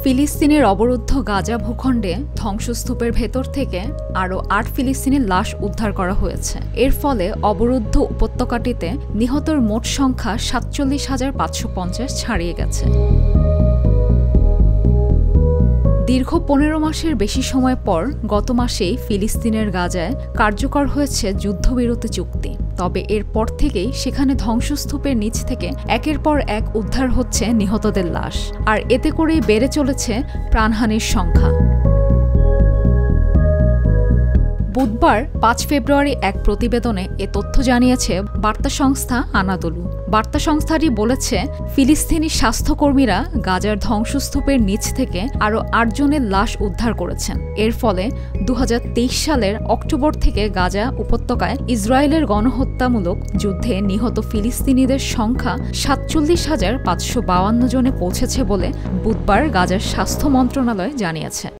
ফিলিস্তিনের অবরুদ্ধ গাজা ভূখণ্ডে ধ্বংসস্তূপের ভেতর থেকে আরও ৮ ফিলিস্তিনের লাশ উদ্ধার করা হয়েছে। এর ফলে অবরুদ্ধ উপত্যকাটিতে নিহতর মোট সংখ্যা ৪৭,৫৫০ ছাড়িয়ে গেছে। দীর্ঘ ১৫ মাসের বেশি সময় পর গত মাসেই ফিলিস্তিনের গাজায় কার্যকর হয়েছে যুদ্ধবিরতি চুক্তি। তবে এরপর থেকেই সেখানে ধ্বংসস্তূপের নিচ থেকে একের পর এক উদ্ধার হচ্ছে নিহতদের লাশ, আর এতে করেই বেড়ে চলেছে প্রাণহানির সংখ্যা। বুধবার ৫ ফেব্রুয়ারি এক প্রতিবেদনে এ তথ্য জানিয়েছে বার্তা সংস্থা আনাদোলু। বার্তা সংস্থাটি বলেছে, ফিলিস্তিনি স্বাস্থ্যকর্মীরা গাজার ধ্বংসস্তূপের নিচ থেকে আরও ৮ জনের লাশ উদ্ধার করেছেন। এর ফলে ২০২৩ সালের অক্টোবর থেকে গাজা উপত্যকায় ইসরায়েলের গণহত্যামূলক যুদ্ধে নিহত ফিলিস্তিনিদের সংখ্যা ৪৭,৫৫২ জনে পৌঁছেছে বলে বুধবার গাজার স্বাস্থ্য মন্ত্রণালয় জানিয়েছে।